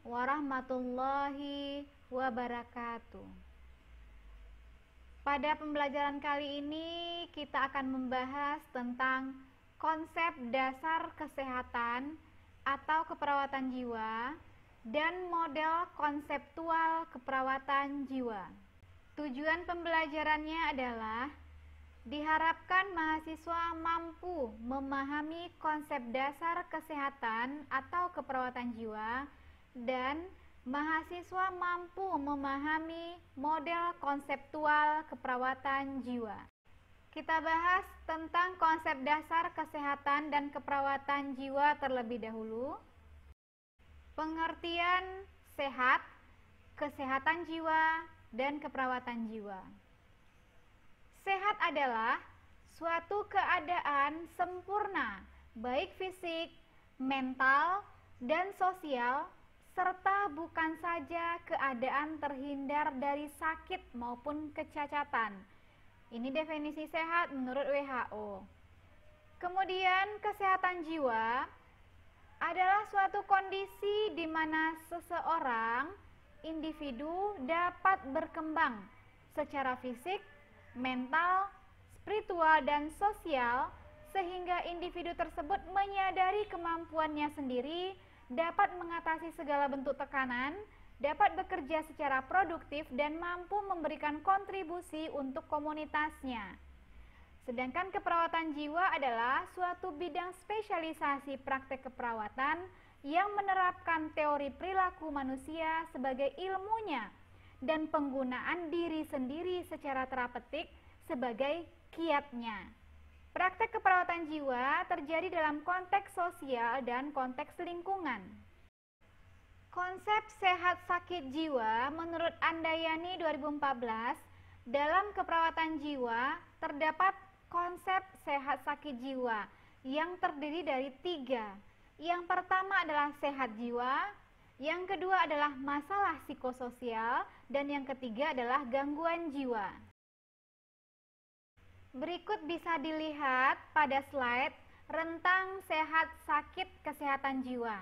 warahmatullahi wabarakatuh. Pada pembelajaran kali ini kita akan membahas tentang konsep dasar kesehatan atau keperawatan jiwa dan model konseptual keperawatan jiwa. Tujuan pembelajarannya adalah diharapkan mahasiswa mampu memahami konsep dasar kesehatan atau keperawatan jiwa dan mahasiswa mampu memahami model konseptual keperawatan jiwa. Kita bahas tentang konsep dasar kesehatan dan keperawatan jiwa terlebih dahulu. Pengertian sehat, kesehatan jiwa, dan keperawatan jiwa. Sehat adalah suatu keadaan sempurna, baik fisik, mental, dan sosial, serta bukan saja keadaan terhindar dari sakit maupun kecacatan. Ini definisi sehat menurut WHO. Kemudian kesehatan jiwa adalah suatu kondisi di mana seseorang, individu dapat berkembang secara fisik, mental, spiritual, dan sosial sehingga individu tersebut menyadari kemampuannya sendiri, dapat mengatasi segala bentuk tekanan, dapat bekerja secara produktif, dan mampu memberikan kontribusi untuk komunitasnya. Sedangkan keperawatan jiwa adalah suatu bidang spesialisasi praktek keperawatan yang menerapkan teori perilaku manusia sebagai ilmunya dan penggunaan diri sendiri secara terapeutik sebagai kiatnya. Praktek keperawatan jiwa terjadi dalam konteks sosial dan konteks lingkungan. Konsep sehat sakit jiwa menurut Andayani 2014, dalam keperawatan jiwa terdapat konsep sehat sakit jiwa yang terdiri dari 3. Yang pertama adalah sehat jiwa, yang kedua adalah masalah psikososial, dan yang ketiga adalah gangguan jiwa. Berikut bisa dilihat pada slide rentang sehat sakit kesehatan jiwa,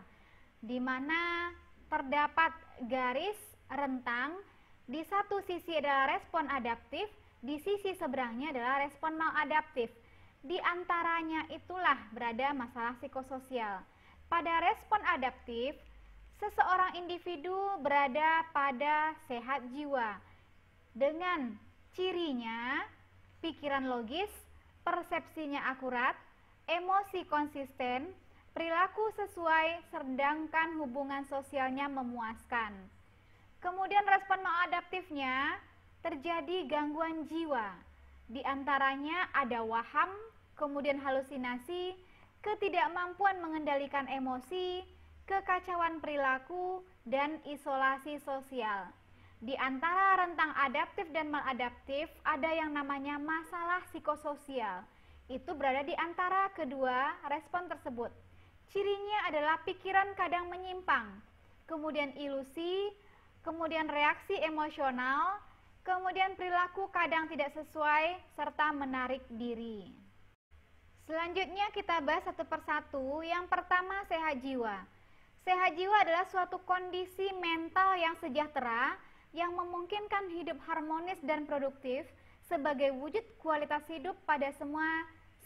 di mana terdapat garis rentang, di satu sisi adalah respon adaptif, di sisi seberangnya adalah respon maladaptif. Di antaranya itulah berada masalah psikososial. Pada respon adaptif, seseorang individu berada pada sehat jiwa dengan cirinya pikiran logis, persepsinya akurat, emosi konsisten, perilaku sesuai, sedangkan hubungan sosialnya memuaskan. Kemudian respon maladaptifnya terjadi gangguan jiwa. Di antaranya ada waham, kemudian halusinasi, ketidakmampuan mengendalikan emosi, kekacauan perilaku, dan isolasi sosial. Di antara rentang adaptif dan maladaptif ada yang namanya masalah psikososial. Itu berada di antara kedua respon tersebut. Cirinya adalah pikiran kadang menyimpang, kemudian ilusi, kemudian reaksi emosional, kemudian perilaku kadang tidak sesuai, serta menarik diri. Selanjutnya kita bahas satu persatu. Yang pertama, sehat jiwa. Sehat jiwa adalah suatu kondisi mental yang sejahtera yang memungkinkan hidup harmonis dan produktif sebagai wujud kualitas hidup pada semua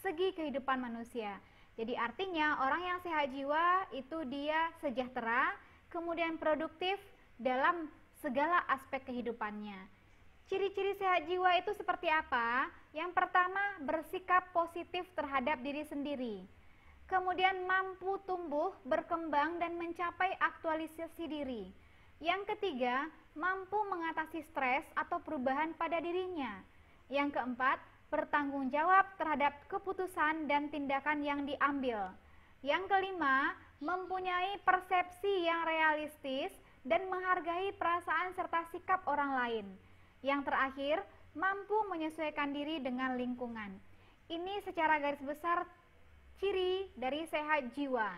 segi kehidupan manusia. Jadi artinya orang yang sehat jiwa itu dia sejahtera, kemudian produktif dalam segala aspek kehidupannya. Ciri-ciri sehat jiwa itu seperti apa? Yang pertama, bersikap positif terhadap diri sendiri. Kemudian mampu tumbuh, berkembang, dan mencapai aktualisasi diri. Yang ketiga, mampu mengatasi stres atau perubahan pada dirinya. Yang keempat, bertanggung jawab terhadap keputusan dan tindakan yang diambil. Yang kelima, mempunyai persepsi yang realistis dan menghargai perasaan serta sikap orang lain. Yang terakhir, mampu menyesuaikan diri dengan lingkungan. Ini secara garis besar ciri dari sehat jiwa.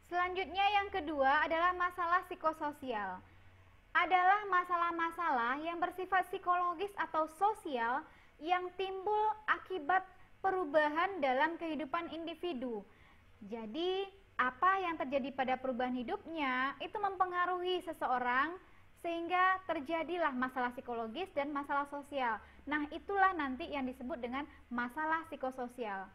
Selanjutnya yang kedua adalah masalah psikososial. Adalah masalah-masalah yang bersifat psikologis atau sosial yang timbul akibat perubahan dalam kehidupan individu. Jadi apa yang terjadi pada perubahan hidupnya itu mempengaruhi seseorang sehingga terjadilah masalah psikologis dan masalah sosial. Nah, itulah nanti yang disebut dengan masalah psikososial.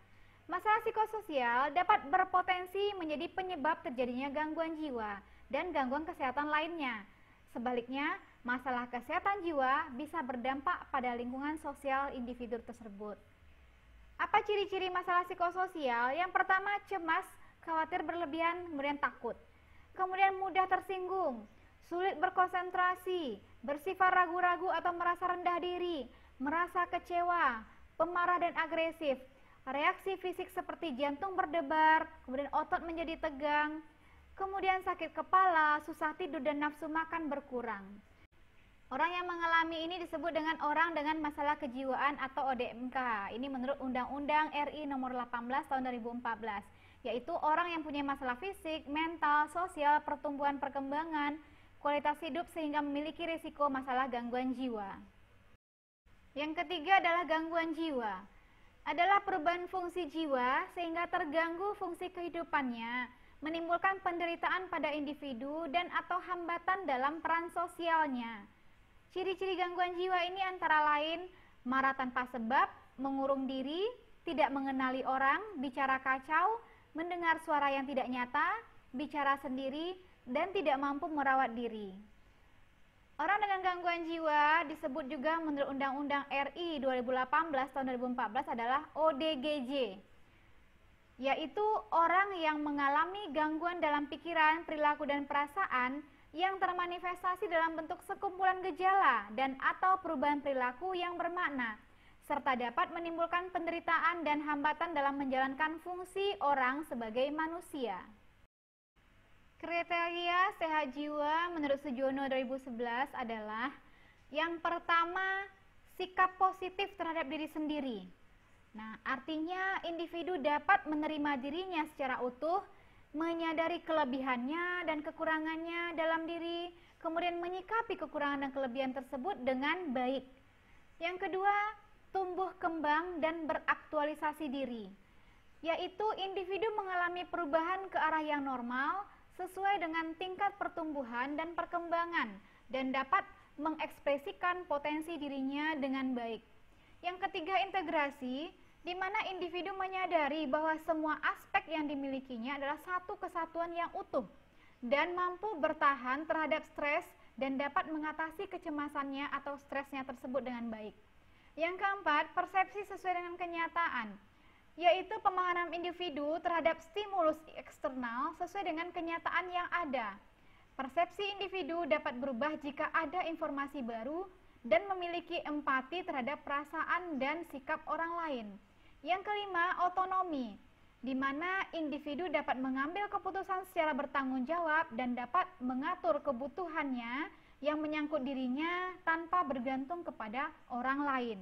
Masalah psikososial dapat berpotensi menjadi penyebab terjadinya gangguan jiwa dan gangguan kesehatan lainnya. Sebaliknya, masalah kesehatan jiwa bisa berdampak pada lingkungan sosial individu tersebut. Apa ciri-ciri masalah psikososial? Yang pertama, cemas, khawatir berlebihan, kemudian takut. Kemudian mudah tersinggung, sulit berkonsentrasi, bersifat ragu-ragu atau merasa rendah diri, merasa kecewa, pemarah dan agresif, reaksi fisik seperti jantung berdebar, kemudian otot menjadi tegang, kemudian sakit kepala, susah tidur dan nafsu makan berkurang. Orang yang mengalami ini disebut dengan orang dengan masalah kejiwaan atau ODMK. Ini menurut Undang-Undang RI nomor 18 tahun 2014, yaitu orang yang punya masalah fisik, mental, sosial, pertumbuhan perkembangan, kualitas hidup sehingga memiliki risiko masalah gangguan jiwa. Yang ketiga adalah gangguan jiwa. Adalah perubahan fungsi jiwa sehingga terganggu fungsi kehidupannya, menimbulkan penderitaan pada individu dan atau hambatan dalam peran sosialnya. Ciri-ciri gangguan jiwa ini antara lain marah tanpa sebab, mengurung diri, tidak mengenali orang, bicara kacau, mendengar suara yang tidak nyata, bicara sendiri, dan tidak mampu merawat diri. Orang dengan gangguan jiwa disebut juga menurut Undang-Undang RI 2018 tahun 2014 adalah ODGJ, yaitu orang yang mengalami gangguan dalam pikiran, perilaku, dan perasaan yang termanifestasi dalam bentuk sekumpulan gejala dan atau perubahan perilaku yang bermakna, serta dapat menimbulkan penderitaan dan hambatan dalam menjalankan fungsi orang sebagai manusia. Kriteria sehat jiwa menurut Sujono 2011 adalah yang pertama, sikap positif terhadap diri sendiri. Nah, artinya individu dapat menerima dirinya secara utuh, menyadari kelebihannya dan kekurangannya dalam diri, kemudian menyikapi kekurangan dan kelebihan tersebut dengan baik. Yang kedua, tumbuh kembang dan beraktualisasi diri, yaitu individu mengalami perubahan ke arah yang normal sesuai dengan tingkat pertumbuhan dan perkembangan dan dapat mengekspresikan potensi dirinya dengan baik. Yang ketiga, integrasi, di mana individu menyadari bahwa semua aspek yang dimilikinya adalah satu kesatuan yang utuh dan mampu bertahan terhadap stres dan dapat mengatasi kecemasannya atau stresnya tersebut dengan baik. Yang keempat, persepsi sesuai dengan kenyataan, yaitu pemahaman individu terhadap stimulus eksternal sesuai dengan kenyataan yang ada. Persepsi individu dapat berubah jika ada informasi baru dan memiliki empati terhadap perasaan dan sikap orang lain. Yang kelima, otonomi, di mana individu dapat mengambil keputusan secara bertanggung jawab dan dapat mengatur kebutuhannya yang menyangkut dirinya tanpa bergantung kepada orang lain.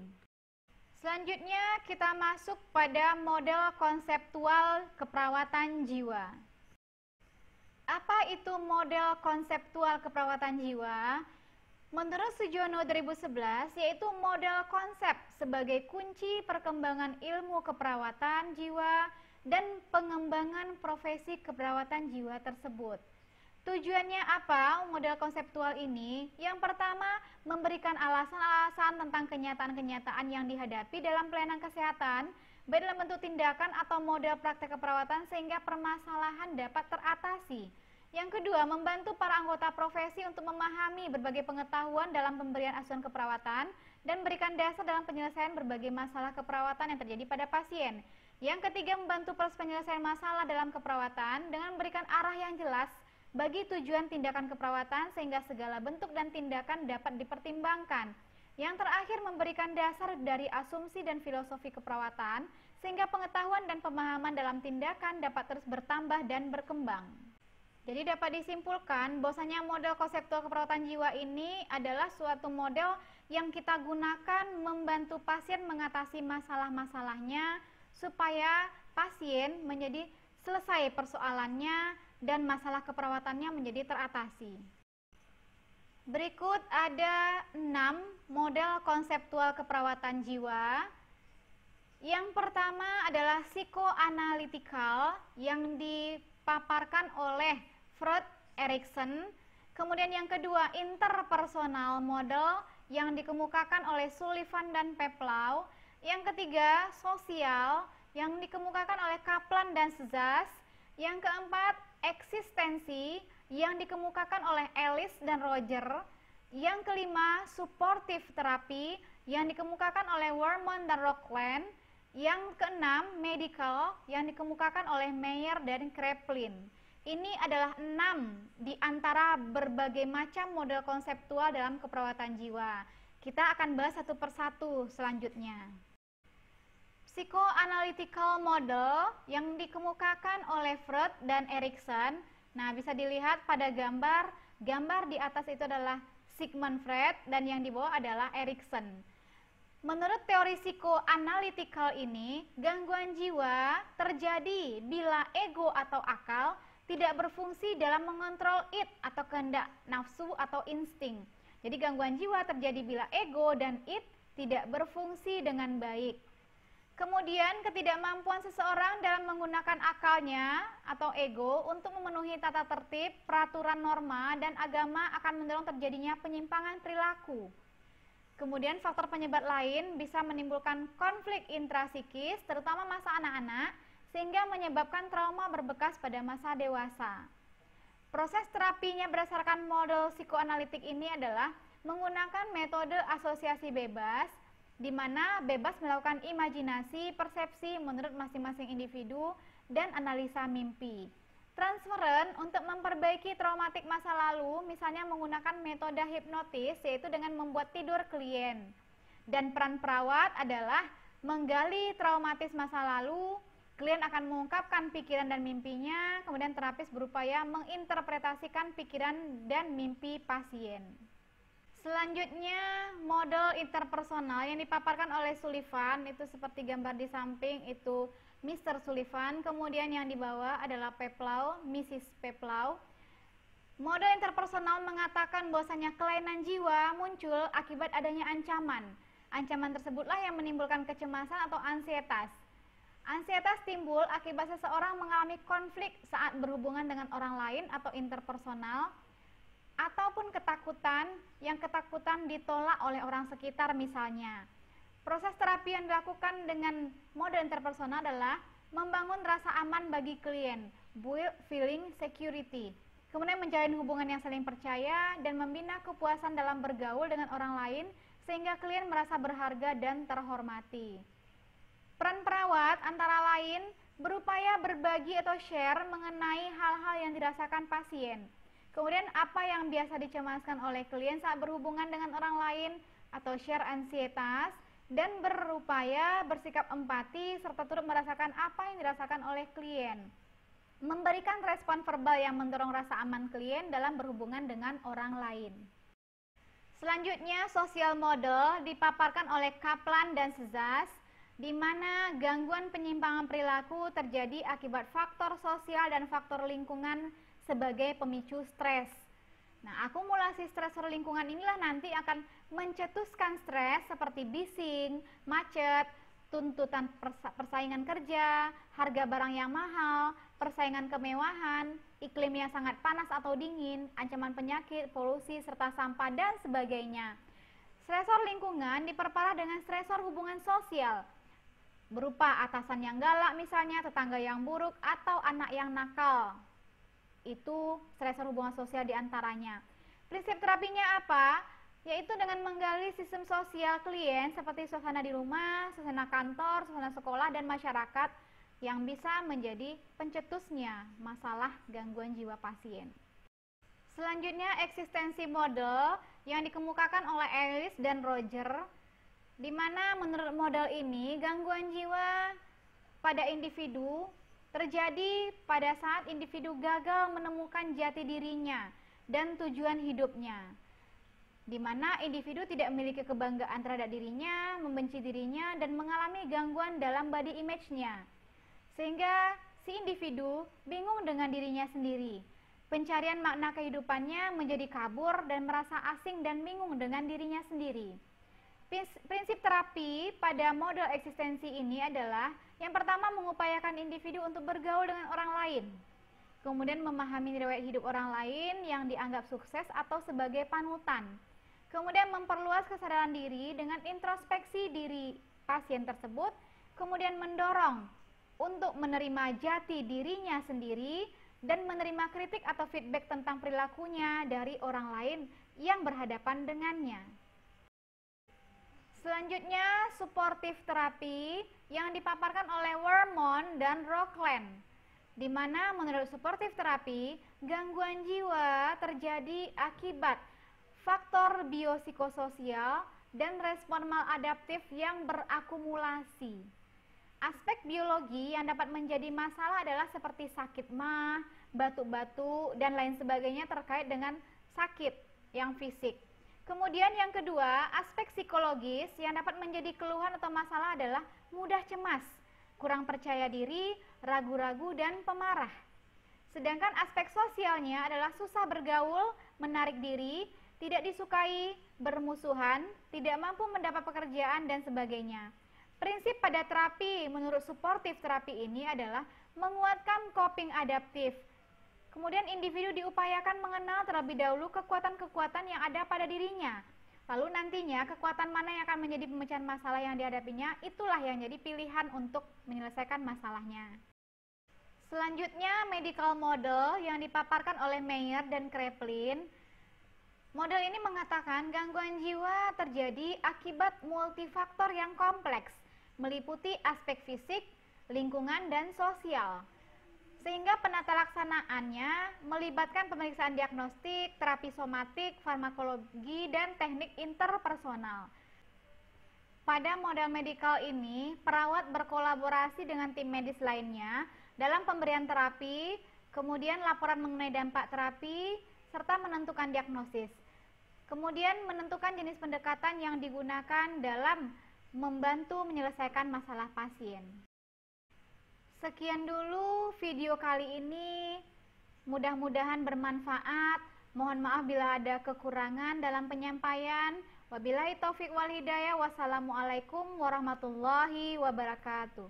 Selanjutnya kita masuk pada model konseptual keperawatan jiwa. Apa itu model konseptual keperawatan jiwa? Menurut Sujono 2011, yaitu model konsep sebagai kunci perkembangan ilmu keperawatan jiwa dan pengembangan profesi keperawatan jiwa tersebut. Tujuannya apa model konseptual ini? Yang pertama, memberikan alasan-alasan tentang kenyataan-kenyataan yang dihadapi dalam pelayanan kesehatan, baik dalam bentuk tindakan atau model praktek keperawatan sehingga permasalahan dapat teratasi. Yang kedua, membantu para anggota profesi untuk memahami berbagai pengetahuan dalam pemberian asuhan keperawatan dan berikan dasar dalam penyelesaian berbagai masalah keperawatan yang terjadi pada pasien. Yang ketiga, membantu proses penyelesaian masalah dalam keperawatan dengan memberikan arah yang jelas bagi tujuan tindakan keperawatan sehingga segala bentuk dan tindakan dapat dipertimbangkan. Yang terakhir, memberikan dasar dari asumsi dan filosofi keperawatan sehingga pengetahuan dan pemahaman dalam tindakan dapat terus bertambah dan berkembang. Jadi dapat disimpulkan bahwasanya model konseptual keperawatan jiwa ini adalah suatu model yang kita gunakan membantu pasien mengatasi masalah-masalahnya supaya pasien menjadi selesai persoalannya dan masalah keperawatannya menjadi teratasi. Berikut ada 6 model konseptual keperawatan jiwa. Yang pertama adalah psikoanalitikal yang dipaparkan oleh Freud, Erikson. Kemudian yang kedua, interpersonal model yang dikemukakan oleh Sullivan dan Peplau. Yang ketiga, sosial yang dikemukakan oleh Kaplan dan Szasz. Yang keempat, eksistensi yang dikemukakan oleh Ellis dan Roger. Yang kelima, supportive therapy yang dikemukakan oleh Warman dan Rockland. Yang keenam, medical yang dikemukakan oleh Meyer dan Kraepelin. Ini adalah 6 di antara berbagai macam model konseptual dalam keperawatan jiwa. Kita akan bahas satu persatu selanjutnya. Psychoanalytical model yang dikemukakan oleh Freud dan Erikson. Nah, bisa dilihat pada gambar. Gambar di atas itu adalah Sigmund Freud dan yang di bawah adalah Erikson. Menurut teori psikoanalitikal ini, gangguan jiwa terjadi bila ego atau akal tidak berfungsi dalam mengontrol id atau kehendak nafsu atau insting. Jadi gangguan jiwa terjadi bila ego dan id tidak berfungsi dengan baik. Kemudian ketidakmampuan seseorang dalam menggunakan akalnya atau ego untuk memenuhi tata tertib, peraturan norma, dan agama akan mendorong terjadinya penyimpangan perilaku. Kemudian faktor penyebab lain bisa menimbulkan konflik intrasikis, terutama masa anak-anak, sehingga menyebabkan trauma berbekas pada masa dewasa. Proses terapinya berdasarkan model psikoanalitik ini adalah menggunakan metode asosiasi bebas, di mana bebas melakukan imajinasi, persepsi menurut masing-masing individu, dan analisa mimpi. Transferen untuk memperbaiki traumatik masa lalu, misalnya menggunakan metode hipnotis, yaitu dengan membuat tidur klien. Dan peran perawat adalah menggali traumatis masa lalu, klien akan mengungkapkan pikiran dan mimpinya, kemudian terapis berupaya menginterpretasikan pikiran dan mimpi pasien. Selanjutnya, model interpersonal yang dipaparkan oleh Sullivan, itu seperti gambar di samping, itu Mr. Sullivan, kemudian yang di bawah adalah Peplau, Mrs. Peplau. Model interpersonal mengatakan bahwasanya kelainan jiwa muncul akibat adanya ancaman. Ancaman tersebutlah yang menimbulkan kecemasan atau ansietas. Ansietas timbul akibat seseorang mengalami konflik saat berhubungan dengan orang lain atau interpersonal, ataupun ketakutan yang ketakutan ditolak oleh orang sekitar misalnya. Proses terapi yang dilakukan dengan mode interpersonal adalah membangun rasa aman bagi klien, build feeling security, kemudian menjalin hubungan yang saling percaya dan membina kepuasan dalam bergaul dengan orang lain sehingga klien merasa berharga dan terhormati. Peran perawat antara lain berupaya berbagi atau share mengenai hal-hal yang dirasakan pasien. Kemudian apa yang biasa dicemaskan oleh klien saat berhubungan dengan orang lain atau share ansietas, dan berupaya bersikap empati serta turut merasakan apa yang dirasakan oleh klien. Memberikan respon verbal yang mendorong rasa aman klien dalam berhubungan dengan orang lain. Selanjutnya, social model dipaparkan oleh Kaplan dan Szasz, di mana gangguan penyimpangan perilaku terjadi akibat faktor sosial dan faktor lingkungan sebagai pemicu stres. Nah, akumulasi stresor lingkungan inilah nanti akan mencetuskan stres seperti bising, macet, tuntutan persaingan kerja, harga barang yang mahal, persaingan kemewahan, iklim yang sangat panas atau dingin, ancaman penyakit, polusi, serta sampah, dan sebagainya. Stresor lingkungan diperparah dengan stresor hubungan sosial, berupa atasan yang galak misalnya, tetangga yang buruk, atau anak yang nakal. Itu stresor hubungan sosial diantaranya. Prinsip terapinya apa? Yaitu dengan menggali sistem sosial klien seperti suasana di rumah, suasana kantor, suasana sekolah, dan masyarakat yang bisa menjadi pencetusnya masalah gangguan jiwa pasien. Selanjutnya, eksistensi model yang dikemukakan oleh Ellis dan Roger, di mana menurut model ini gangguan jiwa pada individu terjadi pada saat individu gagal menemukan jati dirinya dan tujuan hidupnya, di mana individu tidak memiliki kebanggaan terhadap dirinya, membenci dirinya, dan mengalami gangguan dalam body image-nya, sehingga si individu bingung dengan dirinya sendiri. Pencarian makna kehidupannya menjadi kabur dan merasa asing dan bingung dengan dirinya sendiri. Prinsip terapi pada model eksistensi ini adalah yang pertama mengupayakan individu untuk bergaul dengan orang lain. Kemudian memahami riwayat hidup orang lain yang dianggap sukses atau sebagai panutan. Kemudian memperluas kesadaran diri dengan introspeksi diri pasien tersebut. Kemudian mendorong untuk menerima jati dirinya sendiri dan menerima kritik atau feedback tentang perilakunya dari orang lain yang berhadapan dengannya. Selanjutnya, suportif terapi yang dipaparkan oleh Wermont dan Rockland, di mana menurut suportif terapi, gangguan jiwa terjadi akibat faktor biopsikososial dan respon maladaptif yang berakumulasi. Aspek biologi yang dapat menjadi masalah adalah seperti sakit mah, batuk-batuk, dan lain sebagainya terkait dengan sakit yang fisik. Kemudian yang kedua, aspek psikologis yang dapat menjadi keluhan atau masalah adalah mudah cemas, kurang percaya diri, ragu-ragu, dan pemarah. Sedangkan aspek sosialnya adalah susah bergaul, menarik diri, tidak disukai, bermusuhan, tidak mampu mendapat pekerjaan, dan sebagainya. Prinsip pada terapi menurut suportif terapi ini adalah menguatkan coping adaptif. Kemudian individu diupayakan mengenal terlebih dahulu kekuatan-kekuatan yang ada pada dirinya. Lalu nantinya kekuatan mana yang akan menjadi pemecahan masalah yang dihadapinya, itulah yang jadi pilihan untuk menyelesaikan masalahnya. Selanjutnya, medical model yang dipaparkan oleh Meyer dan Kraepelin. Model ini mengatakan gangguan jiwa terjadi akibat multifaktor yang kompleks, meliputi aspek fisik, lingkungan, dan sosial. Sehingga penata laksanaannya melibatkan pemeriksaan diagnostik, terapi somatik, farmakologi, dan teknik interpersonal. Pada model medikal ini, perawat berkolaborasi dengan tim medis lainnya dalam pemberian terapi, kemudian laporan mengenai dampak terapi, serta menentukan diagnosis. Kemudian menentukan jenis pendekatan yang digunakan dalam membantu menyelesaikan masalah pasien. Sekian dulu video kali ini, mudah-mudahan bermanfaat. Mohon maaf bila ada kekurangan dalam penyampaian. Wabillahi taufik wal hidayah. Wassalamualaikum warahmatullahi wabarakatuh.